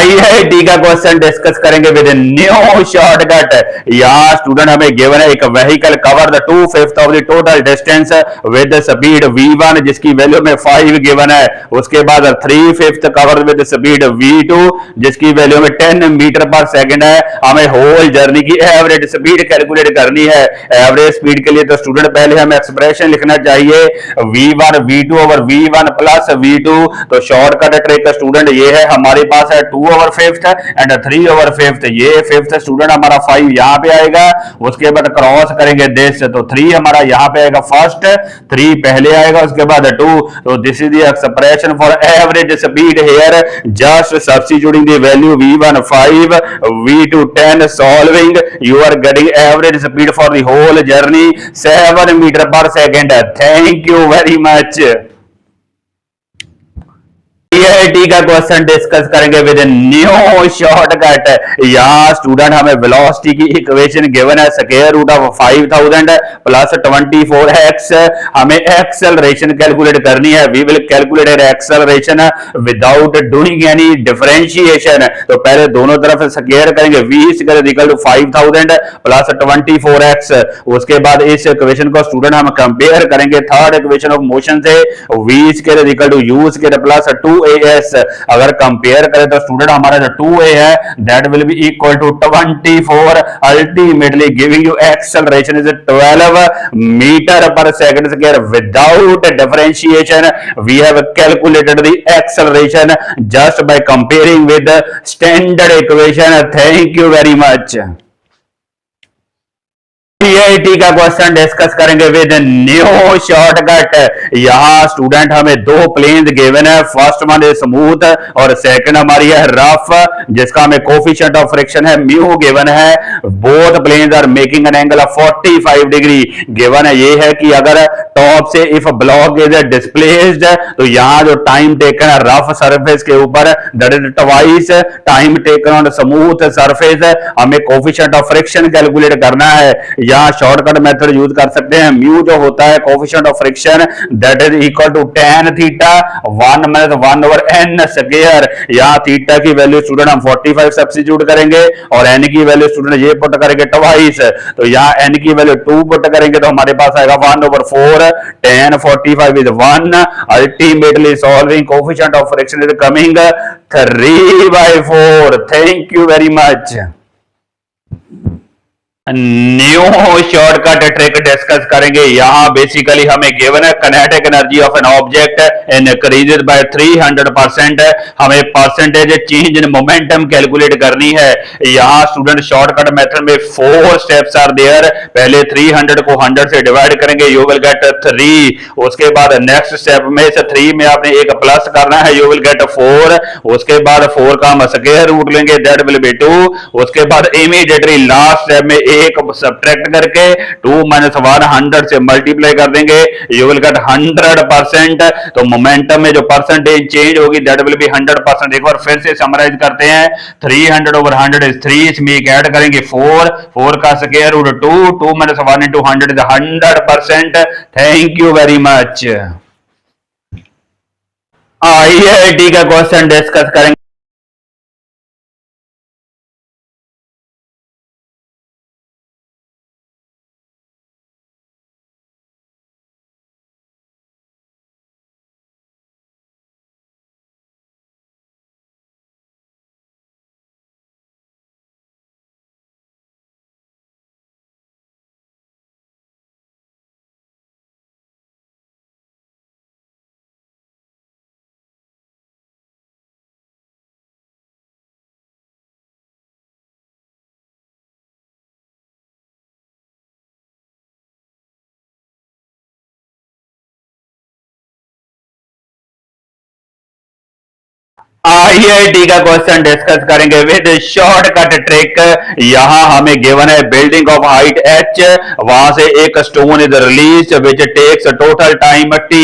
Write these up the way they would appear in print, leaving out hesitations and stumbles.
IIT का question discuss करेंगे with new shortcut. यहाँ स्टूडेंट हमें गिवन है एक vehicle cover the 2/5 of the total distance with speed v1 जिसकी वैल्यू में 5 गिवन है। उसके बाद 3/5 कवर विद स्पीड v2 जिसकी वैल्यू में 10 मीटर पर सेकंड है। हमें होल जर्नी की एवरेज स्पीड कैलकुलेट करनी है। एवरेज स्पीड के लिए तो स्टूडेंट पहले हमें एक्सप्रेशन लिखना चाहिए v1 v2 over v1 plus v2। तो शॉर्टकट ट्रिक स्टूडेंट ये है, हमारे पास है 2/5 एंड 3/5। ये फिफ्थ स्टूडेंट हमारा 5 यहां पे आएगा। उसके बाद क्रॉस करेंगे दिस, तो 3 हमारा यहां पे आएगा। फर्स्ट 3 पहले आएगा, उसके बाद 2। तो this is the expression for average speed here. Just substituting the value v1 5 v2 10 solving you are getting average speed for the whole journey 7 metre per second. Thank you very much. IIT का question discuss करेंगे with new shortcut. यहाँ student हमें velocity की equation given है square root of 5000 plus 24x। हमें acceleration calculate करनी है। We will calculate acceleration without doing any differentiation. तो पहले दोनों तरफ स्क्वायर करेंगे। v square equal to 5000 plus 24x। उसके बाद इस इक्वेशन को स्टूडेंट हम कंपेयर करेंगे थर्ड इक्वेशन ऑफ मोशन से। v square equal to u square plus 2as। अगर कंपेयर करें तो स्टूडेंट हमारा जो 2a है that will be equal to 24 ultimately giving you acceleration is 12 metre per second square without differentiation. We have calculated the acceleration just by comparing with standard equation. Thank you very much. IIT का question discuss करेंगे with new shortcut. यहाँ student हमें दो planes given है। First one is smooth और second हमारी है rough, जिसका हमें कोफिशिएंट ऑफ फ्रिक्शन है म्यू गिवन है। Both planes are making an angle of 45 degree given है। ये है कि अगर टॉप से इफ ब्लॉक इज डिस्प्लेस्ड तो यहाँ जो टाइम टेकन है रफ सरफेस के ऊपर that is twice time taken on smooth surface. हमें कोफिशिएंट ऑफ फ्रिक्शन कैलकुलेट करना है। यहाँ शॉर्टकट मेथड यूज कर सकते हैं। म्यू जो होता है coefficient of friction that is equal to tan theta 1 - 1 over n square. यहाँ थीटा की वैल्यू स्टूडेंट हम 45 सब्स्टिट्यूट करेंगे और n की वैल्यू स्टूडेंट ये पुट करेंगे ट्वाइस। तो यहाँ n की वैल्यू 2 पुट करेंगे तो हमारे पास आएगा 1/4 tan 45 is 1। Ultimately solving coefficient of friction is coming 3/4। Thank you very much. New shortcut trick discuss करेंगे। यहाँ बेसिकली हमें गिवन है kinetic energy of an object increases bye 300%। हमें percentage change in momentum calculate करनी है। यहाँ student shortcut method में 4 steps are there. पहले 300 को 100 से डिवाइड करेंगे, यू विल गेट 3। उसके बाद नेक्स्ट स्टेप में से 3 में आपने एक प्लस करना है, यू विल गेट 4। उसके बाद 4 का हम स्क्वायर रूट लेंगे, दैट विल बी 2। उसके बाद इमीडिएटली लास्ट स्टेप में एक सब्ट्रैक्ट करके 2 - 1 100 से मल्टीप्लाई कर देंगे, यू विल गेट 100%। तो मोमेंटम में जो परसेंटेज चेंज होगी दैट विल बी 100%। एक बार फिर से समराइज करते हैं। 300/100 इज 3, इसमें एक ऐड करेंगे 4 का square root 2 - 1 × 100 is 100%। Thank you very much. IIT का क्वेश्चन डिस्कस करेंगे। आईआईटी का क्वेश्चन डिस्कस करेंगे विद शॉर्टकट ट्रिक। यहां हमें गिवन है बिल्डिंग ऑफ हाइट h, वहां से एक stone is release which takes total time t।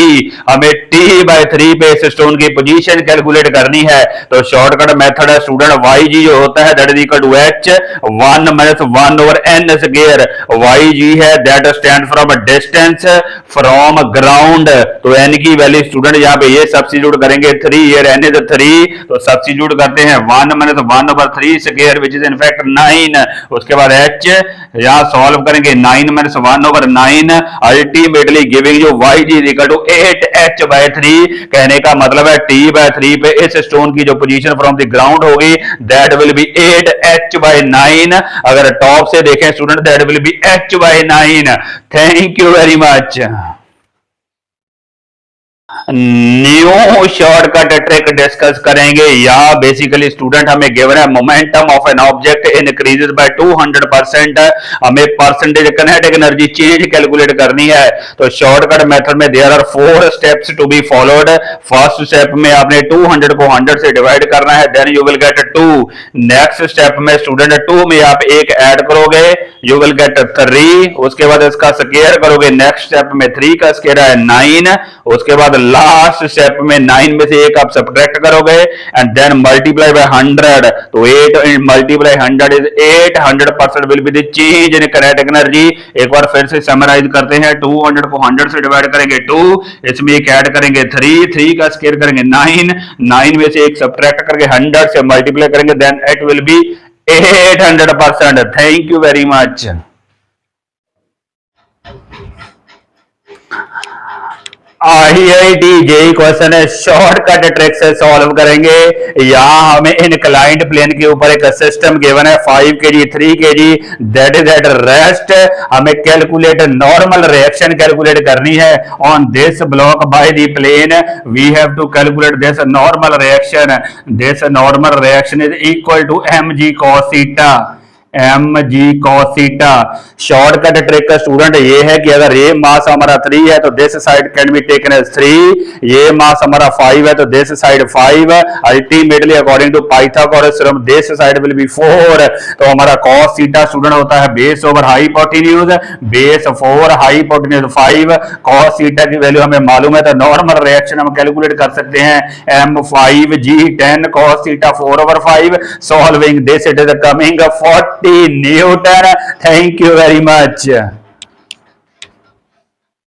हमें t/3 पे इस स्टोन की पोजीशन कैलकुलेट करनी है। तो शॉर्टकट मेथड है स्टूडेंट yg जो होता है that is equal to h 1 - 1 over n square. yg है that stand from distance from ground. तो n की वैल्यू स्टूडेंट यहाँ पे ये सब्स्टिट्यूट करेंगे 3, हियर n इज 3 तो सब्स्टिट्यूट करते हैं 1 minus 1/3 square which is in fact 9। उसके बाद h यहां सॉल्व करेंगे 9 minus 1/9 ultimately giving you y is equal to 8h/3। कहने का मतलब है t/3 पे इस स्टोन की जो पोजीशन फ्रॉम द ग्राउंड होगी दैट विल बी 8h/9। अगर टॉप से देखें student that will be h/9। Thank you very much. New shortcut trick discuss करेंगे। या बेसिकली स्टूडेंट हमें गिवन है momentum of an object increases by 200%। हमें percentage kinetic energy change calculate करनी है। तो शॉर्टकट मेथड में there are 4 steps to be followed. First step में आपने 200 को 100 से डिवाइड करना है, then you will get 2। Next step में स्टूडेंट 2 में आप 1 ऐड करोगे, यू विल गेट 3। उसके बाद इसका स्क्वायर करोगे, नेक्स्ट स्टेप में 3 का स्क्वायर है 9। उसके बाद लास्ट स्टेप में 9 में से 1 आप सब्ट्रैक्ट करोगे एंड देन मल्टीप्लाई बाय 100। तो 8 multiply 100 is 800% will be the change in kinetic energy. एक बार फिर से समराइज करते हैं। 200 को 100 से डिवाइड करेंगे 2, इसमें एक ऐड करेंगे 3 का स्क्वायर करेंगे 9 में से 1 सब्ट्रैक्ट करके 100 से मल्टीप्लाई करेंगे, then it will be 800%। Thank you very much. IIT JEE question है, शॉर्टकट ट्रिक से सॉल्व करेंगे। यहां हमें इनक्लाइंड प्लेन के ऊपर एक सिस्टम गिवन है 5 kg 3 kg that is at rest. हमें कैलकुलेट नॉर्मल रिएक्शन कैलकुलेट करनी है on this block by the plane. We have to calculate this normal reaction. This normal reaction is equal to mg cos theta. mg cos theta. Shortcut trick का student ये है कि अगर ये mass हमारा 3 है तो this side can be taken as 3, ये मास हमारा 5 है तो this side 5। Ultimately according to Pythagoras theorem this side will be 4। तो हमारा cos थीटा स्टूडेंट होता है base over hypotenuse, base 4 hypotenuse 5। cos theta की वैल्यू हमें मालूम है तो नॉर्मल रिएक्शन हम कैलकुलेट कर सकते हैं m5g10 cos theta 4/5। Solving this it is coming 40 Newton। Thank you very much.